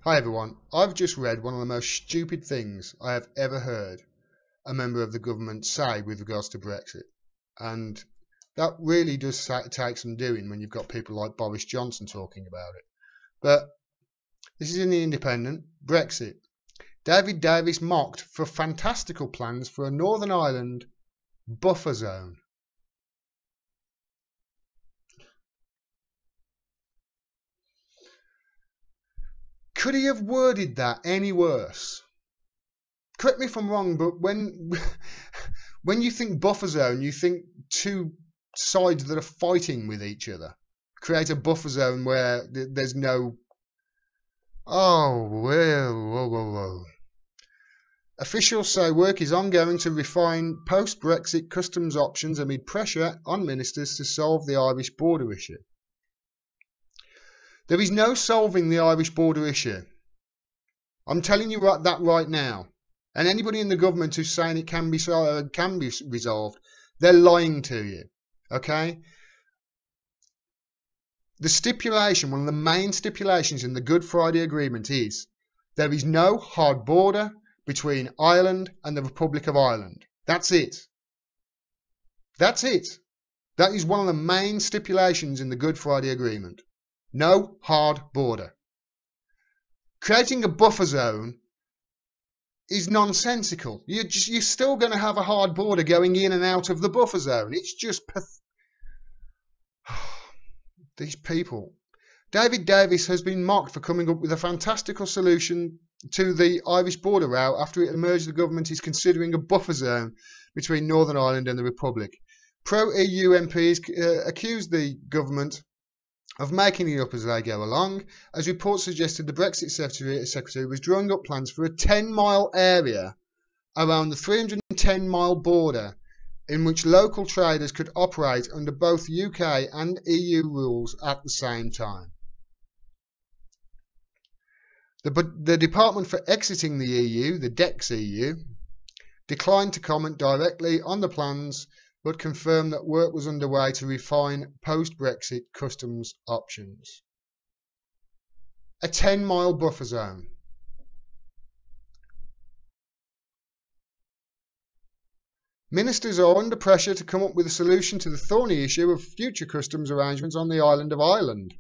Hi everyone, I've just read one of the most stupid things I have ever heard a member of the government say with regards to Brexit. And that really does take some doing when you've got people like Boris Johnson talking about it. But this is in the Independent. Brexit. David Davis mocked for fantastical plans for a Northern Ireland buffer zone. Could he have worded that any worse? Correct me if I'm wrong, but when you think buffer zone, you think two sides that are fighting with each other. Create a buffer zone where there's no... Oh, whoa. Officials say work is ongoing to refine post-Brexit customs options amid pressure on ministers to solve the Irish border issue. There is no solving the Irish border issue. I'm telling you that right now. And anybody in the government who's saying it can be resolved, they're lying to you. Okay? The stipulation, one of the main stipulations in the Good Friday Agreement is there is no hard border between Ireland and the Republic of Ireland. That's it. That's it. That is one of the main stipulations in the Good Friday Agreement. No hard border. Creating a buffer zone is nonsensical. You're still going to have a hard border going in and out of the buffer zone. It's just these people. David Davis has been mocked for coming up with a fantastical solution to the Irish border route after it emerged the government is considering a buffer zone between Northern Ireland and the Republic. Pro-EU MPs accused the government of making it up as they go along, as reports suggested the Brexit Secretary was drawing up plans for a 10-mile area around the 310-mile border in which local traders could operate under both UK and EU rules at the same time. The Department for Exiting the EU, the DEX-EU, declined to comment directly on the plans but confirmed that work was underway to refine post-Brexit customs options. A 10-mile buffer zone. Ministers are under pressure to come up with a solution to the thorny issue of future customs arrangements on the island of Ireland,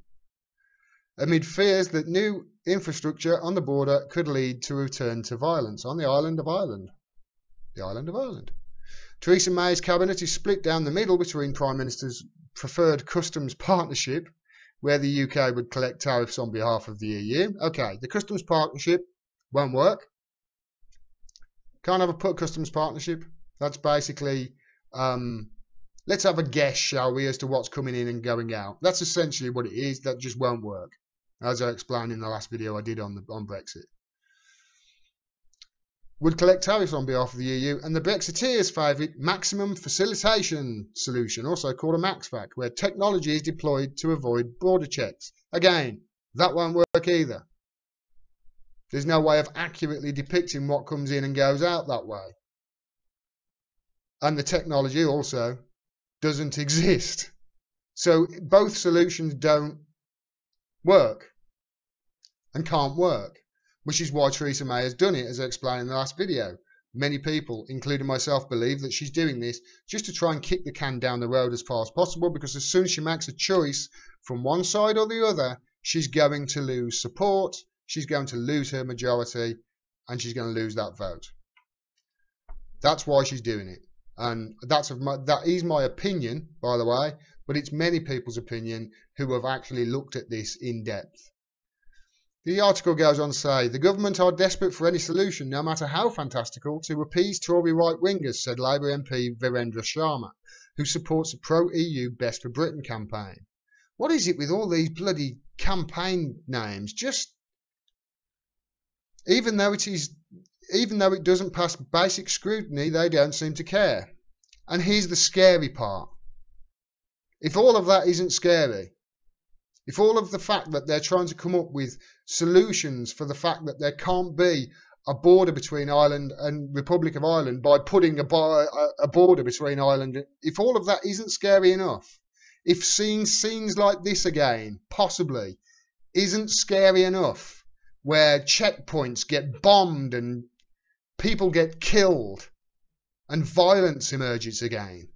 amid fears that new infrastructure on the border could lead to a return to violence on the island of Ireland. The island of Ireland. Theresa May's cabinet is split down the middle between Prime Minister's preferred customs partnership, where the UK would collect tariffs on behalf of the EU. Okay, the customs partnership won't work. Can't have a customs partnership. That's basically, let's have a guess, shall we, as to what's coming in and going out. That's essentially what it is. That just won't work, as I explained in the last video I did on Brexit. Would collect tariffs on behalf of the EU, and the Brexiteers' favourite maximum facilitation solution, also called a MaxFac, where technology is deployed to avoid border checks. Again, that won't work either. There's no way of accurately depicting what comes in and goes out that way. And the technology also doesn't exist. So both solutions don't work and can't work. Which is why Theresa May has done it, as I explained in the last video. Many people, including myself, believe that she's doing this just to try and kick the can down the road as far as possible, because as soon as she makes a choice from one side or the other, she's going to lose support, she's going to lose her majority, and she's going to lose that vote. That's why she's doing it. And that is my opinion, by the way, but it's many people's opinion who have actually looked at this in depth. The article goes on to say, the government are desperate for any solution, no matter how fantastical, to appease Tory right-wingers, said Labour MP Virendra Sharma, who supports the pro-EU Best for Britain campaign. What is it with all these bloody campaign names? Just, even though it doesn't pass basic scrutiny, they don't seem to care. And here's the scary part. If all of that isn't scary, if all of the fact that they're trying to come up with solutions for the fact that there can't be a border between Ireland and Republic of Ireland by putting a border between Ireland, if all of that isn't scary enough, if seeing scenes like this again, possibly, isn't scary enough, where checkpoints get bombed and people get killed and violence emerges again.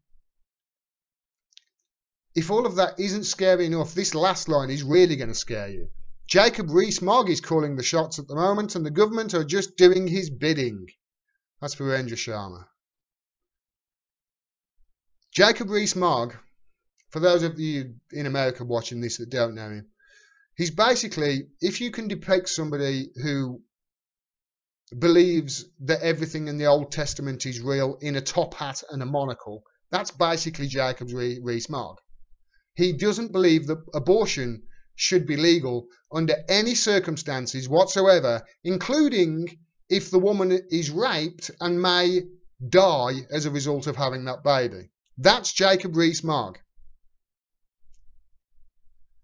If all of that isn't scary enough, this last line is really going to scare you. Jacob Rees-Mogg is calling the shots at the moment, and the government are just doing his bidding. That's Virendra Sharma. Jacob Rees-Mogg, for those of you in America watching this that don't know him, he's basically, if you can depict somebody who believes that everything in the Old Testament is real in a top hat and a monocle, that's basically Jacob Rees-Mogg. He doesn't believe that abortion should be legal under any circumstances whatsoever, including if the woman is raped and may die as a result of having that baby. That's Jacob Rees-Mogg.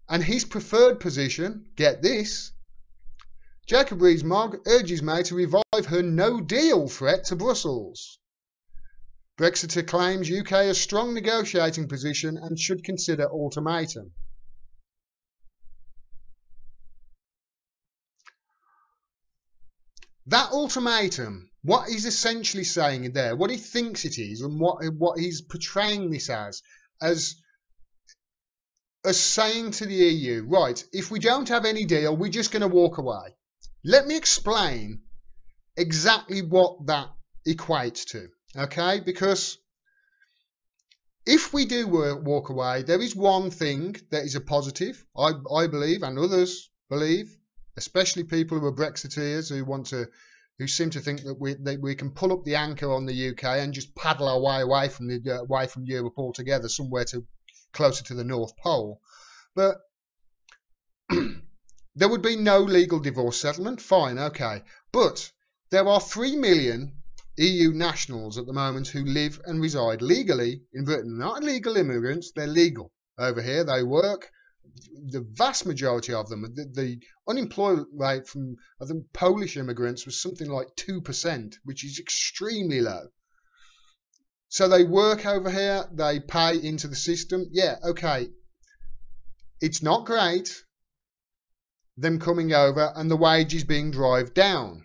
And his preferred position, get this, Jacob Rees-Mogg urges May to revive her no-deal threat to Brussels. Brexiter claims UK has strong negotiating position and should consider ultimatum. That ultimatum, what he's essentially saying there, what he thinks it is, and what he's portraying this as saying to the EU, right, if we don't have any deal, we're just going to walk away. Let me explain exactly what that equates to, okay? Because if we do walk away, there is one thing that is a positive, I believe, and others believe, especially people who are Brexiteers who seem to think that we can pull up the anchor on the UK and just paddle our way away from Europe altogether, somewhere closer to the North Pole. But there would be no legal divorce settlement. Fine, okay. But there are 3 million EU nationals at the moment who live and reside legally in Britain. Not illegal immigrants, they're legal over here. They work. The vast majority of them, the unemployment rate from the Polish immigrants was something like 2%, which is extremely low. So they work over here, they pay into the system. Yeah, okay. It's not great, them coming over and the wages being driven down.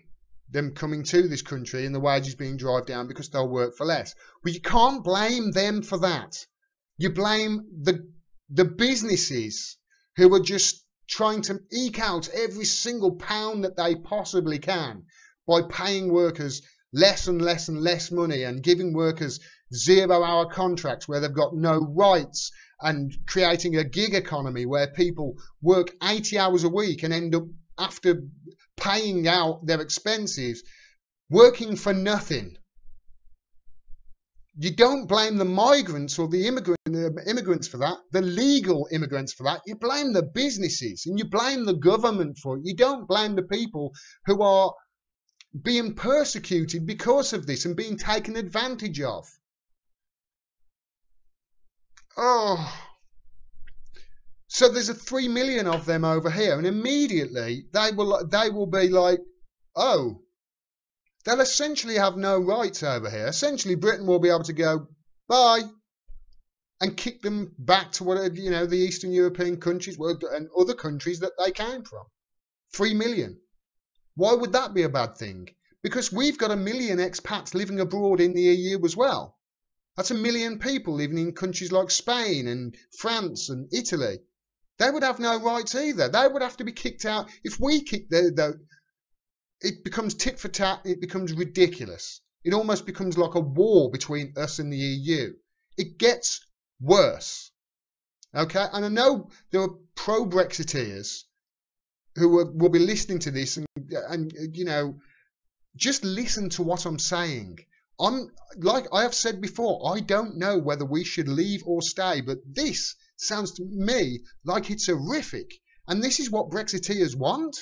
Them coming to this country and the wages being driven down because they'll work for less. But you can't blame them for that. You blame the businesses who are just trying to eke out every single pound that they possibly can by paying workers less and less and less money and giving workers 0-hour contracts where they've got no rights, and creating a gig economy where people work 80 hours a week and end up, after paying out their expenses, working for nothing. You don't blame the migrants or the immigrants for that, the legal immigrants for that. You blame the businesses and you blame the government for it. You don't blame the people who are being persecuted because of this and being taken advantage of. Oh, so there's 3 million of them over here, and immediately they will be like, oh, they'll essentially have no rights over here. Essentially, Britain will be able to go bye and kick them back to whatever, the Eastern European countries and other countries that they came from. 3 million. Why would that be a bad thing? Because we've got 1 million expats living abroad in the EU as well. That's 1 million people living in countries like Spain and France and Italy. They would have no rights either. They would have to be kicked out. If we kick it becomes tit for tat. It becomes ridiculous. It almost becomes like a war between us and the EU. It gets worse. Okay? And I know there are pro-Brexiteers who will be listening to this and just listen to what I'm saying. Like I have said before, I don't know whether we should leave or stay, but this sounds to me like it's horrific. And this is what Brexiteers want.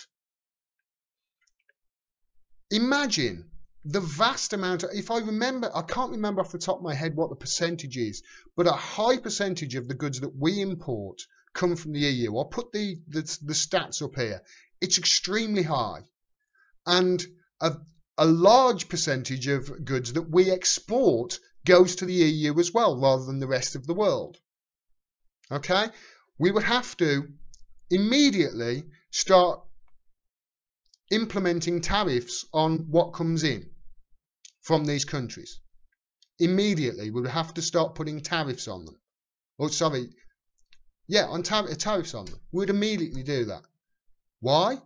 Imagine the vast amount of, if I can't remember off the top of my head what the percentage is, but a high percentage of the goods that we import come from the EU. I'll put the stats up here. It's extremely high. And a large percentage of goods that we export goes to the EU as well, rather than the rest of the world. Okay? We would have to immediately start implementing tariffs on what comes in from these countries. Immediately, we would have to start putting tariffs on them. Tariffs on them. We would immediately do that. Why?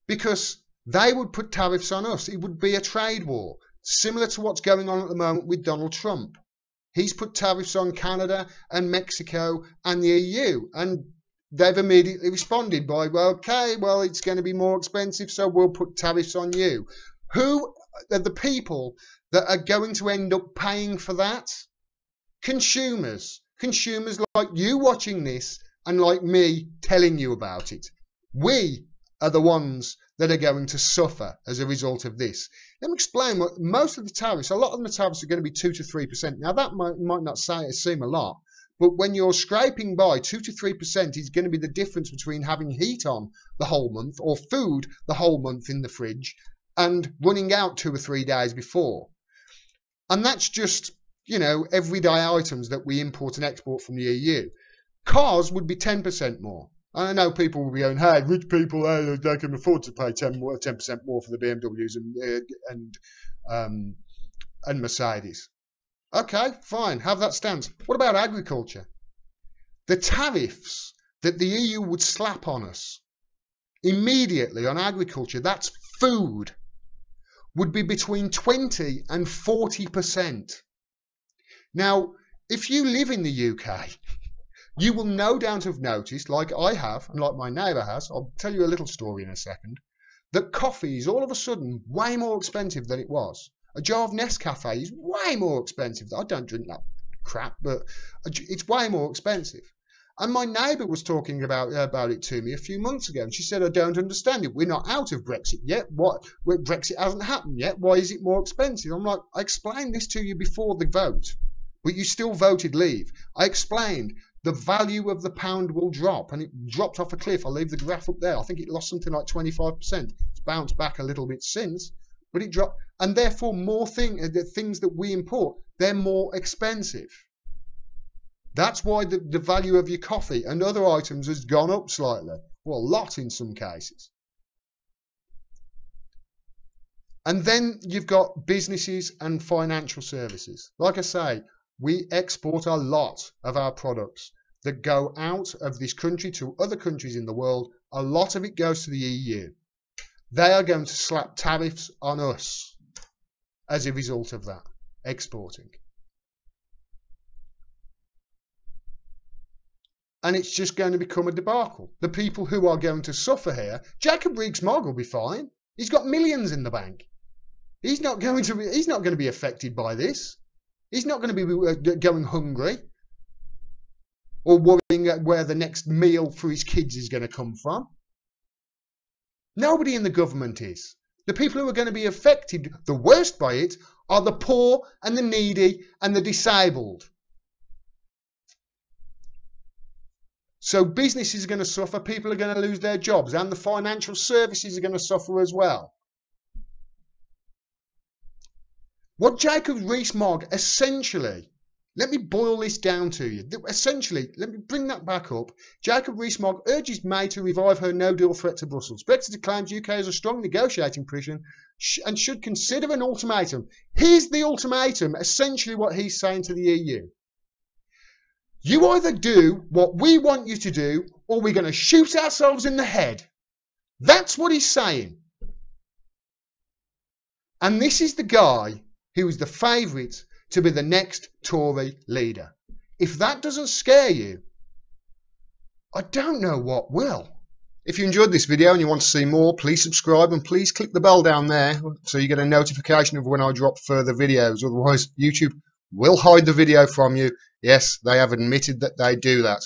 Because they would put tariffs on us. It would be a trade war, similar to what's going on at the moment with Donald Trump. He's put tariffs on Canada and Mexico and the EU, and they've immediately responded by, well, okay, well, it's going to be more expensive, so we'll put tariffs on you. Who are the people that are going to end up paying for that? Consumers. Consumers like you watching this and like me telling you about it. We are the ones that are going to suffer as a result of this. Let me explain what most of the tariffs, a lot of the tariffs are going to be 2 to 3%. Now that might not seem a lot, but when you're scraping by, 2 to 3% is going to be the difference between having heat on the whole month or food the whole month in the fridge and running out 2 or 3 days before. And that's just, everyday items that we import and export from the EU. Cars would be 10% more. I know people will be going, hey, rich people, they can afford to pay 10% more for the BMWs and Mercedes. Okay, fine, have that stance. What about agriculture? The tariffs that the EU would slap on us immediately on agriculture, that's food, would be between 20 and 40%. Now, if you live in the UK, you will no doubt have noticed, like I have, and like my neighbour has, I'll tell you a little story in a second, that coffee is all of a sudden way more expensive than it was. A jar of Nescafe is way more expensive. I don't drink that crap, but it's way more expensive. And my neighbour was talking about it to me a few months ago, and she said, I don't understand it. We're not out of Brexit yet. Brexit hasn't happened yet. Why is it more expensive? I'm like, I explained this to you before the vote, but you still voted leave. I explained the value of the pound will drop, and it dropped off a cliff. I'll leave the graph up there. I think it lost something like 25%. It's bounced back a little bit since, but it dropped, and therefore the things that we import, they're more expensive. That's why the value of your coffee and other items has gone up slightly, well, a lot in some cases. And then you've got businesses and financial services. Like I say, we export a lot of our products that go out of this country to other countries in the world. A lot of it goes to the EU. They are going to slap tariffs on us as a result of that exporting. And it's just going to become a debacle. The people who are going to suffer here, Jacob Rees-Mogg will be fine. He's got millions in the bank. He's not going to be affected by this. He's not going to be going hungry or worrying where the next meal for his kids is going to come from. Nobody in the government is. The people who are going to be affected the worst by it are the poor and the needy and the disabled. So businesses are going to suffer, people are going to lose their jobs, and the financial services are going to suffer as well. What Jacob Rees-Mogg essentially, let me boil this down to you. Essentially, let me bring that back up. Jacob Rees-Mogg urges May to revive her no-deal threat to Brussels. Brexit claims UK has a strong negotiating position and should consider an ultimatum. Here's the ultimatum, essentially what he's saying to the EU. You either do what we want you to do, or we're going to shoot ourselves in the head. That's what he's saying. And this is the guy who is the favourite to be the next Tory leader. If that doesn't scare you, I don't know what will. If you enjoyed this video and you want to see more, please subscribe and please click the bell down there so you get a notification of when I drop further videos. Otherwise, YouTube will hide the video from you. Yes, they have admitted that they do that.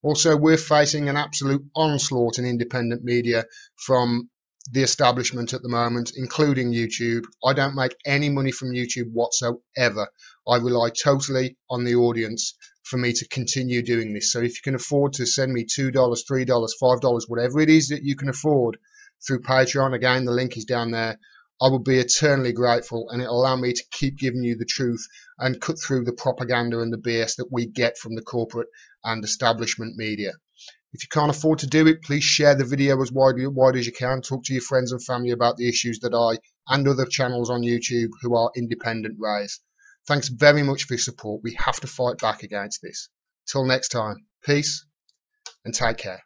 Also, we're facing an absolute onslaught in independent media from the establishment at the moment, including YouTube. I don't make any money from YouTube whatsoever. I rely totally on the audience for me to continue doing this. So if you can afford to send me $2, $3, $5, whatever it is that you can afford through Patreon, again, the link is down there, I will be eternally grateful, and it'll allow me to keep giving you the truth and cut through the propaganda and the BS that we get from the corporate and establishment media. If you can't afford to do it, please share the video as wide as you can. Talk to your friends and family about the issues that I and other channels on YouTube who are independent raise. Thanks very much for your support. We have to fight back against this. Till next time, peace and take care.